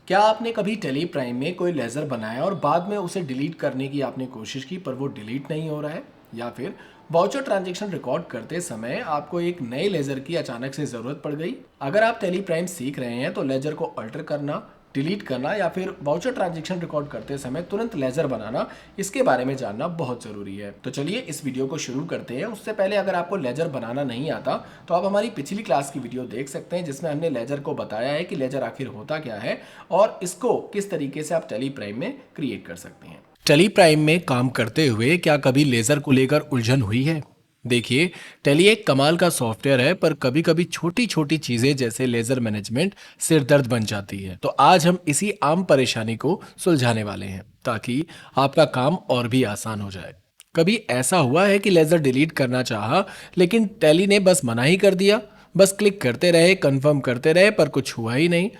क्या आपने कभी टेली प्राइम में कोई लेज़र बनाया और बाद में उसे डिलीट करने की आपने कोशिश की पर वो डिलीट नहीं हो रहा है? या फिर वाउचर ट्रांजैक्शन रिकॉर्ड करते समय आपको एक नए लेज़र की अचानक से ज़रूरत पड़ गई? अगर आप टेली प्राइम सीख रहे हैं तो लेज़र को अल्टर करना, डिलीट करना या फिर वाउचर ट्रांजैक्शन रिकॉर्ड करते समय तुरंत लेज़र बनाना, इसके बारे में जानना बहुत ज़रूरी है। तो चलिए इस वीडियो को शुरू करते हैं। उससे पहले अगर आपको लेज़र बनाना नहीं आता तो आप हमारी पिछली क्लास की वीडियो देख सकते हैं जिसमें हमने लेज़र को बताया है कि लेज़र आखिर होता क्या है और इसको किस तरीके से आप टेली प्राइम में क्रिएट कर सकते हैं। टेली प्राइम में काम करते हुए क्या कभी लेज़र को लेकर उलझन हुई है? देखिए, टेली एक कमाल का सॉफ्टवेयर है पर कभी कभी छोटी छोटी चीजें जैसे लेजर मैनेजमेंट सिर दर्द बन जाती है। तो आज हम इसी आम परेशानी को सुलझाने वाले हैं ताकि आपका काम और भी आसान हो जाए। कभी ऐसा हुआ है कि लेजर डिलीट करना चाहा लेकिन टेली ने बस मना ही कर दिया? बस क्लिक करते रहे, कंफर्म करते रहे पर कुछ हुआ ही नहीं।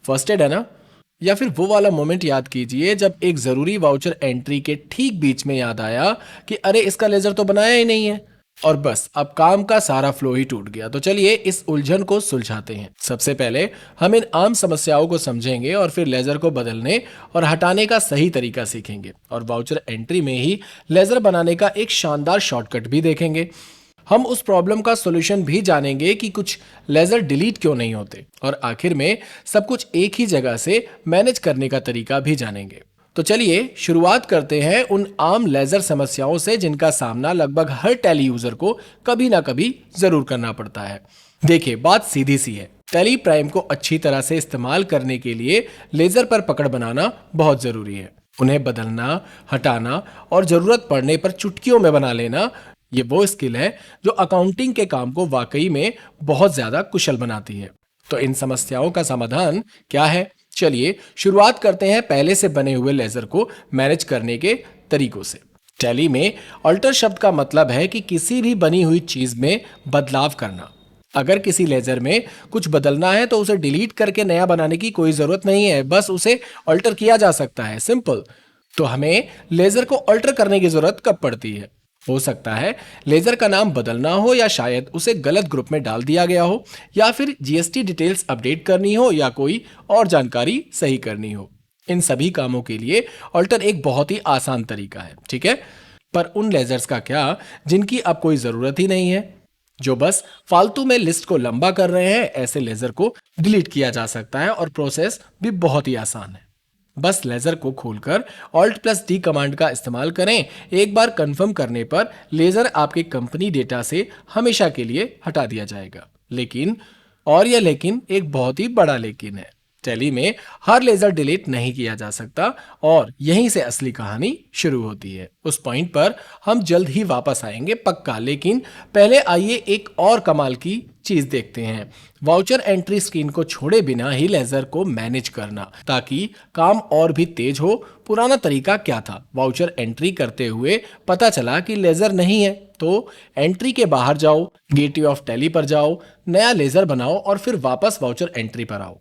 फर्स्ट एड है ना? या फिर वो वाला मोमेंट याद कीजिए जब एक जरूरी वाउचर एंट्री के ठीक बीच में याद आया कि अरे इसका लेजर तो बनाया ही नहीं है, और बस अब काम का सारा फ्लो ही टूट गया। तो चलिए इस उलझन को सुलझाते हैं। सबसे पहले हम इन आम समस्याओं को समझेंगे और फिर लेजर को बदलने और हटाने का सही तरीका सीखेंगे और वाउचर एंट्री में ही लेजर बनाने का एक शानदार शॉर्टकट भी देखेंगे। हम उस प्रॉब्लम का सॉल्यूशन भी जानेंगे कि कुछ लेजर डिलीट क्यों नहीं होते और आखिर में सब कुछ एक ही जगह से मैनेज करने का तरीका भी जानेंगे। तो चलिए शुरुआत करते हैं उन आम लेजर समस्याओं से जिनका सामना लगभग हर टेली यूजर को कभी ना कभी जरूर करना पड़ता है। देखिए, बात सीधी सी है। टेली प्राइम को अच्छी तरह से इस्तेमाल करने के लिए लेजर पर पकड़ बनाना बहुत जरूरी है। उन्हें बदलना, हटाना और जरूरत पड़ने पर चुटकियों में बना लेना, ये वो स्किल है जो अकाउंटिंग के काम को वाकई में बहुत ज्यादा कुशल बनाती है। तो इन समस्याओं का समाधान क्या है? चलिए शुरुआत करते हैं पहले से बने हुए लेजर को मैनेज करने के तरीकों से। टैली में अल्टर शब्द का मतलब है कि किसी भी बनी हुई चीज में बदलाव करना। अगर किसी लेजर में कुछ बदलना है तो उसे डिलीट करके नया बनाने की कोई जरूरत नहीं है, बस उसे अल्टर किया जा सकता है, सिंपल। तो हमें लेजर को अल्टर करने की जरूरत कब पड़ती है? हो सकता है लेजर का नाम बदलना हो या शायद उसे गलत ग्रुप में डाल दिया गया हो या फिर जीएसटी डिटेल्स अपडेट करनी हो या कोई और जानकारी सही करनी हो। इन सभी कामों के लिए अल्टर एक बहुत ही आसान तरीका है, ठीक है। पर उन लेजर्स का क्या जिनकी अब कोई जरूरत ही नहीं है, जो बस फालतू में लिस्ट को लंबा कर रहे हैं? ऐसे लेजर को डिलीट किया जा सकता है और प्रोसेस भी बहुत ही आसान है। बस लेजर को खोलकर Alt+D कमांड का इस्तेमाल करें। एक बार कंफर्म करने पर लेजर आपके कंपनी डेटा से हमेशा के लिए हटा दिया जाएगा। लेकिन, और यह लेकिन एक बहुत ही बड़ा लेकिन है, टेली में हर लेजर डिलीट नहीं किया जा सकता और यहीं से असली कहानी शुरू होती है। उस पॉइंट पर हम जल्द ही वापस आएंगे पक्का, लेकिन पहले आइए एक और कमाल की चीज देखते हैं। वाउचर एंट्री स्क्रीन को छोड़े बिना ही लेजर को मैनेज करना ताकि काम और भी तेज हो। पुराना तरीका क्या था? वाउचर एंट्री करते हुए पता चला कि लेजर नहीं है तो एंट्री के बाहर जाओ, गेटवे ऑफ टेली पर जाओ, नया लेजर बनाओ और फिर वापस वाउचर एंट्री पर आओ।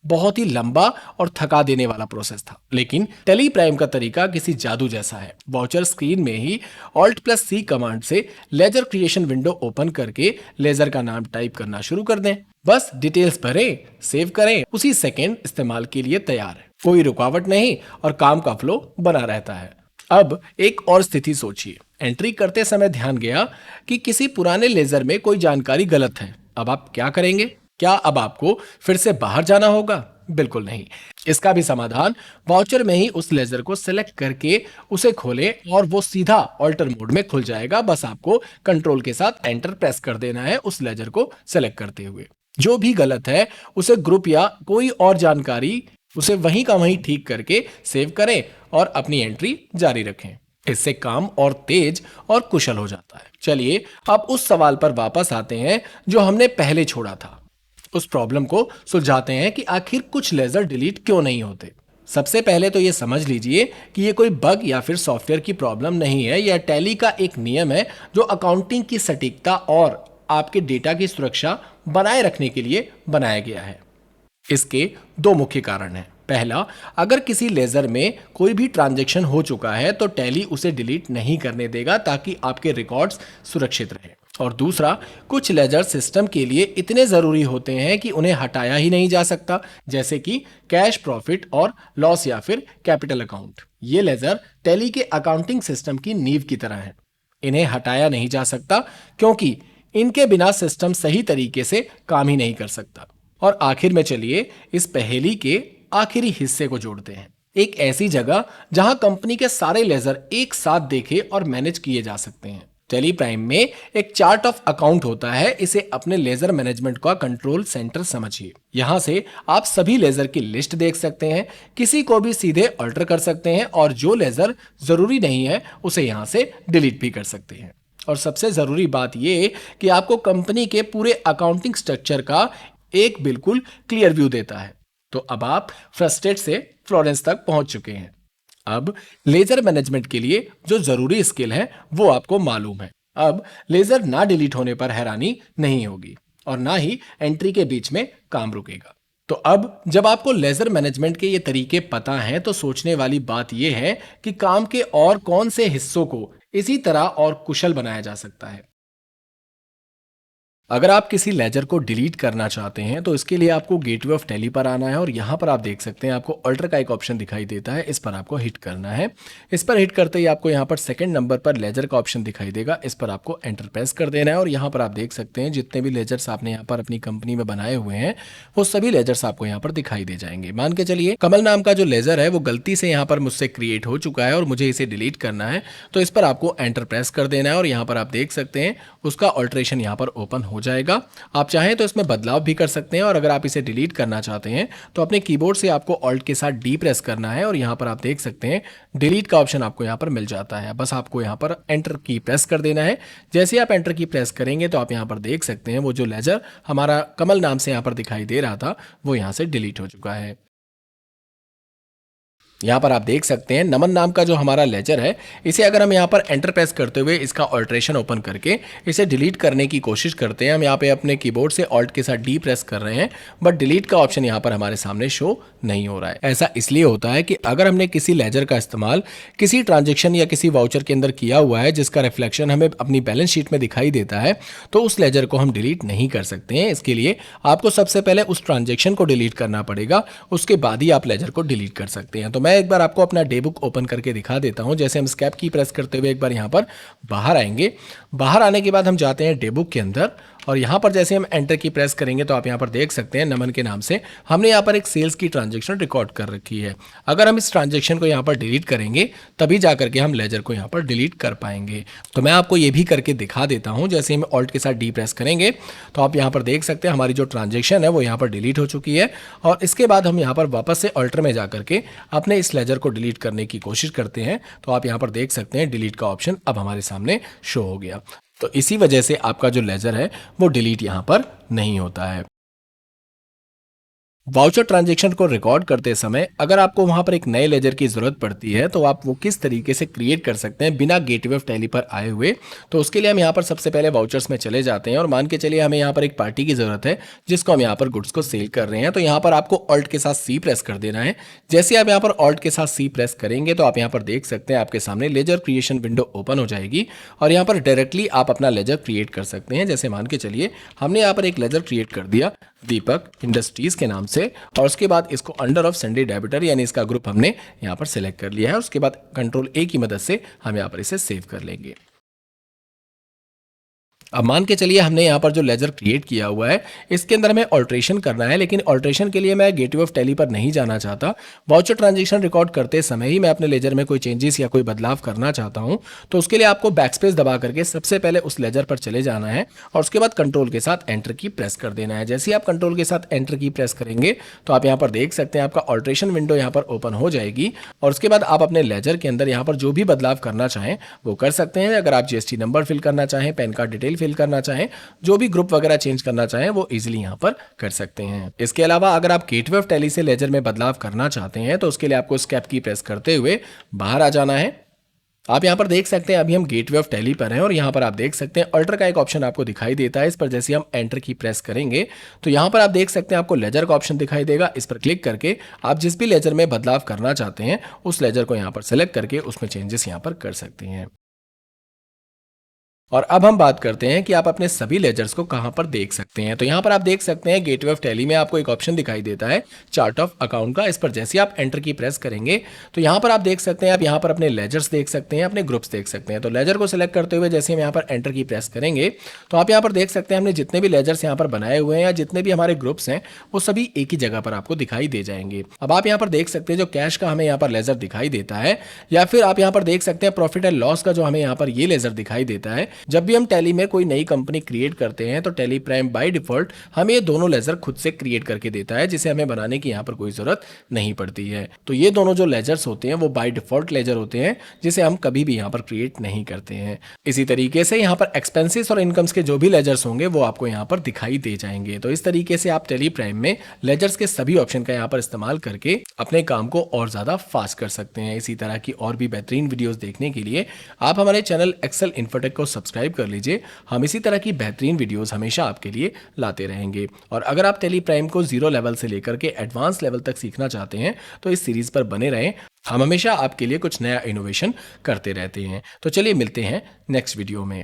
बहुत ही लंबा और थका देने वाला प्रोसेस था, लेकिन टेली प्राइम का तरीका किसी जादू जैसा है। वाउचर स्क्रीन में ही Alt+C कमांड से लेजर क्रिएशन विंडो ओपन करके लेजर का नाम टाइप करना शुरू कर दें। बस डिटेल्स भरें, सेव करें, उसी सेकेंड इस्तेमाल के लिए तैयार है। कोई रुकावट नहीं और काम का फ्लो बना रहता है। अब एक और स्थिति सोचिए। एंट्री करते समय ध्यान गया कि किसी पुराने लेजर में कोई जानकारी गलत है। अब आप क्या करेंगे? क्या अब आपको फिर से बाहर जाना होगा? बिल्कुल नहीं। इसका भी समाधान वाउचर में ही उस लेजर को सिलेक्ट करके उसे खोलें और वो सीधा ऑल्टर मोड में खुल जाएगा। बस आपको कंट्रोल के साथ एंटर प्रेस कर देना है उस लेजर को सिलेक्ट करते हुए। जो भी गलत है उसे ग्रुप या कोई और जानकारी उसे वहीं का वहीं ठीक करके सेव करें और अपनी एंट्री जारी रखें। इससे काम और तेज और कुशल हो जाता है। चलिए अब उस सवाल पर वापस आते हैं जो हमने पहले छोड़ा था। उस प्रॉब्लम को सुलझाते हैं कि आखिर कुछ लेजर डिलीट क्यों नहीं होते। सबसे पहले तो यह समझ लीजिए कि यह कोई बग या फिर सॉफ्टवेयर की प्रॉब्लम नहीं है। यह टैली का एक नियम है जो अकाउंटिंग की सटीकता और आपके डेटा की सुरक्षा बनाए रखने के लिए बनाया गया है। इसके दो मुख्य कारण हैं। पहला, अगर किसी लेजर में कोई भी ट्रांजैक्शन हो चुका है तो टैली उसे डिलीट नहीं करने देगा ताकि आपके रिकॉर्ड्स सुरक्षित रहे। और दूसरा, कुछ लेजर सिस्टम के लिए इतने ज़रूरी होते हैं कि उन्हें हटाया ही नहीं जा सकता, जैसे कि कैश प्रॉफिट और लॉस या फिर कैपिटल अकाउंट। ये लेजर टैली के अकाउंटिंग सिस्टम की नींव की तरह हैं। इन्हें हटाया नहीं जा सकता क्योंकि इनके बिना सिस्टम सही तरीके से काम ही नहीं कर सकता। और आखिर में चलिए इस पहेली के आखिरी हिस्से को जोड़ते हैं, एक ऐसी जगह जहां कंपनी के सारे लेजर एक साथ देखे और मैनेज किए जा सकते हैं। टेली प्राइम में एक चार्ट ऑफ अकाउंट होता है, इसे अपने लेजर मैनेजमेंट का कंट्रोल सेंटर समझिए। यहां से आप सभी लेजर की लिस्ट देख सकते हैं, किसी को भी सीधे अल्टर कर सकते हैं और जो लेजर जरूरी नहीं है उसे यहां से डिलीट भी कर सकते हैं। और सबसे जरूरी बात यह कि आपको कंपनी के पूरे अकाउंटिंग स्ट्रक्चर का एक बिल्कुल क्लियर व्यू देता है। तो अब आप फ्रस्ट्रेट से फ्लोरेंस तक पहुंच चुके हैं। अब लेजर मैनेजमेंट के लिए जो जरूरी स्किल है वो आपको मालूम है। अब लेजर ना डिलीट होने पर हैरानी नहीं होगी और ना ही एंट्री के बीच में काम रुकेगा। तो अब जब आपको लेजर मैनेजमेंट के ये तरीके पता हैं तो सोचने वाली बात यह है कि काम के और कौन से हिस्सों को इसी तरह और कुशल बनाया जा सकता है। अगर आप किसी लेजर को डिलीट करना चाहते हैं तो इसके लिए आपको गेटवे ऑफ टैली पर आना है और यहाँ पर आप देख सकते हैं आपको अल्टर का एक ऑप्शन दिखाई देता है, इस पर आपको हिट करना है। इस पर हिट करते ही आपको यहाँ पर सेकंड नंबर पर लेजर का ऑप्शन दिखाई देगा, इस पर आपको एंटर प्रेस कर देना है और यहाँ पर आप देख सकते हैं जितने भी लेजर्स आपने यहाँ पर अपनी कंपनी में बनाए हुए हैं वो सभी लेजर्स आपको यहाँ पर दिखाई दे जाएंगे। मान के चलिए कमल नाम का जो लेजर है वो गलती से यहाँ पर मुझसे क्रिएट हो चुका है और मुझे इसे डिलीट करना है, तो इस पर आपको एंटर प्रेस कर देना है और यहाँ पर आप देख सकते हैं उसका ऑल्ट्रेशन यहाँ पर ओपन हो जाएगा। आप चाहें तो इसमें बदलाव भी कर सकते हैं और अगर आप इसे डिलीट करना चाहते हैं तो अपने कीबोर्ड से आपको ऑल्ट के साथ डी प्रेस करना है और यहाँ पर आप देख सकते हैं डिलीट का ऑप्शन आपको यहाँ पर मिल जाता है। बस आपको यहाँ पर एंटर की प्रेस कर देना है। जैसे आप एंटर की प्रेस करेंगे तो आप यहाँ पर देख सकते हैं वो जो लेजर हमारा कमल नाम से यहाँ पर दिखाई दे रहा था वो यहाँ से डिलीट हो चुका है। यहाँ पर आप देख सकते हैं नमन नाम का जो हमारा लेजर है, इसे अगर हम यहाँ पर एंटर प्रेस करते हुए इसका ऑल्ट्रेशन ओपन करके इसे डिलीट करने की कोशिश करते हैं, हम यहाँ पे अपने कीबोर्ड से ऑल्ट के साथ डी प्रेस कर रहे हैं बट डिलीट का ऑप्शन यहाँ पर हमारे सामने शो नहीं हो रहा है। ऐसा इसलिए होता है कि अगर हमने किसी लेजर का इस्तेमाल किसी ट्रांजेक्शन या किसी वाउचर के अंदर किया हुआ है जिसका रिफ्लेक्शन हमें अपनी बैलेंस शीट में दिखाई देता है तो उस लेजर को हम डिलीट नहीं कर सकते हैं। इसके लिए आपको सबसे पहले उस ट्रांजेक्शन को डिलीट करना पड़ेगा, उसके बाद ही आप लेजर को डिलीट कर सकते हैं। तो मैं एक बार आपको अपना डे बुक ओपन करके दिखा देता हूं। जैसे हम स्केप की प्रेस करते हुए एक बार यहां पर बाहर आएंगे, बाहर आने के बाद हम जाते हैं डे बुक के अंदर और यहां पर जैसे हम एंटर की प्रेस करेंगे तो आप यहां पर देख सकते हैं नमन के नाम से हमने यहां पर एक सेल्स की ट्रांजैक्शन रिकॉर्ड कर रखी है। अगर हम इस ट्रांजैक्शन को यहां पर डिलीट करेंगे तभी जाकर के हम लेजर को यहां पर डिलीट कर पाएंगे। तो मैं आपको ये भी करके दिखा देता हूं। जैसे हम ऑल्ट के साथ डी प्रेस करेंगे तो आप यहां पर देख सकते हैं हमारी जो ट्रांजैक्शन है वो यहां पर डिलीट हो चुकी है और इसके बाद हम यहां पर वापस से ऑल्टर में जाकर के अपने इस लेजर को डिलीट करने की कोशिश करते हैं तो आप यहां पर देख सकते हैं डिलीट का ऑप्शन अब हमारे सामने शो हो गया। तो इसी वजह से आपका जो लेजर है वो डिलीट यहां पर नहीं होता है। वाउचर ट्रांजैक्शन को रिकॉर्ड करते समय अगर आपको वहां पर एक नए लेजर की जरूरत पड़ती है तो आप वो किस तरीके से क्रिएट कर सकते हैं बिना गेटवे ऑफ टैली पर आए हुए। तो उसके लिए हम यहाँ पर सबसे पहले वाउचर्स में चले जाते हैं और मान के चलिए हमें यहाँ पर एक पार्टी की जरूरत है जिसको हम यहाँ पर गुड्स को सेल कर रहे हैं। तो यहाँ पर आपको ऑल्ट के साथ सी प्रेस कर देना है। जैसे आप यहाँ पर ऑल्ट के साथ सी प्रेस करेंगे तो आप यहाँ पर देख सकते हैं आपके सामने लेजर क्रिएशन विंडो ओपन हो जाएगी और यहाँ पर डायरेक्टली आप अपना लेजर क्रिएट कर सकते हैं। जैसे मान के चलिए हमने यहाँ पर एक लेजर क्रिएट कर दिया दीपक इंडस्ट्रीज के नाम से और उसके बाद इसको अंडर ऑफ संडे डेबिटर यानी इसका ग्रुप हमने यहां पर सिलेक्ट कर लिया है। उसके बाद कंट्रोल ए की मदद से हम यहां पर इसे सेव कर लेंगे। अब मान के चलिए हमने यहाँ पर जो लेजर क्रिएट किया हुआ है इसके अंदर हमें ऑल्ट्रेशन करना है, लेकिन ऑल्ट्रेशन के लिए मैं गेटवे ऑफ टैली पर नहीं जाना चाहता। वाउचर ट्रांजैक्शन रिकॉर्ड करते समय ही मैं अपने लेजर में कोई चेंजेस या कोई बदलाव करना चाहता हूँ तो उसके लिए आपको बैकस्पेस दबा करके सबसे पहले उस लेजर पर चले जाना है और उसके बाद कंट्रोल के साथ एंटर की प्रेस कर देना है। जैसे ही आप कंट्रोल के साथ एंटर की प्रेस करेंगे तो आप यहाँ पर देख सकते हैं आपका ऑल्ट्रेशन विंडो यहाँ पर ओपन हो जाएगी और उसके बाद आप अपने लेजर के अंदर यहाँ पर जो भी बदलाव करना चाहें वो कर सकते हैं। अगर आप जीएसटी नंबर फिल करना चाहें, पैन कार्ड डिटेल फिल करना चाहें, जो भी ग्रुप वगैरह चेंज करना चाहें वो इजीली यहां पर कर सकते हैं। इसके अलावा अगर आप गेटवे ऑफ टैली से लेजर में बदलाव करना चाहते हैं तो उसके लिए आपको स्केप की प्रेस करते हुए बाहर आ जाना है। आप यहां पर देख सकते हैं अभी हम गेटवे ऑफ टैली पर हैं और यहां पर आप देख सकते हैं अल्टर का एक ऑप्शन आपको दिखाई देता है। इस पर जैसे हम एंटर की प्रेस करेंगे तो यहां पर आप देख सकते हैं आपको लेजर का ऑप्शन दिखाई देगा। इस पर क्लिक करके आप जिस भी लेजर में बदलाव करना चाहते हैं उस लेजर को यहां पर सेलेक्ट करके उसमें चेंजेस यहां पर कर सकते हैं। और अब हम बात करते हैं कि आप अपने सभी लेजर्स को कहां पर देख सकते हैं। तो यहां पर आप देख सकते हैं गेटवे ऑफ टैली में आपको एक ऑप्शन दिखाई देता है चार्ट ऑफ अकाउंट का। इस पर जैसे आप एंटर की प्रेस करेंगे तो यहां पर आप देख सकते हैं, आप यहां पर अपने लेजर्स देख सकते हैं, अपने ग्रुप्स देख सकते हैं। तो लेजर को सिलेक्ट करते हुए जैसे हम यहां पर एंटर की प्रेस करेंगे तो आप यहां पर देख सकते हैं हमने जितने भी लेजर्स यहां पर बनाए हुए हैं या जितने भी हमारे ग्रुप्स हैं वो सभी एक ही जगह पर आपको दिखाई दे जाएंगे। अब आप यहां पर देख सकते हैं जो कैश का हमें यहां पर लेजर दिखाई देता है, या फिर आप यहां पर देख सकते हैं प्रॉफिट एंड लॉस का जो हमें यहां पर ये लेजर दिखाई देता है। जब भी हम टैली में कोई नई कंपनी क्रिएट करते हैं तो टैली प्राइम बाय डिफॉल्ट हमें ये दोनों लेजर खुद से क्रिएट करके देता है, जिसे हमें बनाने की यहाँ पर कोई जरूरत नहीं पड़ती है। तो ये दोनों जो लेजर्स होते हैं वो बाय डिफॉल्ट लेजर होते हैं, जिसे हम कभी भी यहाँ पर क्रिएट नहीं करते हैं। इसी तरीके से यहाँ पर एक्सपेंसेस और इनकम्स के जो भी लेजर्स होंगे वो आपको यहाँ पर दिखाई दे जाएंगे। तो इस तरीके से आप टैली प्राइम में लेजर्स के सभी ऑप्शन का यहाँ पर इस्तेमाल करके अपने काम को और ज्यादा फास्ट कर सकते हैं। इसी तरह की और भी बेहतरीन वीडियोस देखने के लिए आप हमारे चैनल एक्सेल इन्फोटेक को सब्सक्राइब कर लीजिए। हम इसी तरह की बेहतरीन वीडियोस हमेशा आपके लिए लाते रहेंगे। और अगर आप टैली प्राइम को जीरो लेवल से लेकर के एडवांस लेवल तक सीखना चाहते हैं तो इस सीरीज पर बने रहें। हम हमेशा आपके लिए कुछ नया इनोवेशन करते रहते हैं। तो चलिए मिलते हैं नेक्स्ट वीडियो में।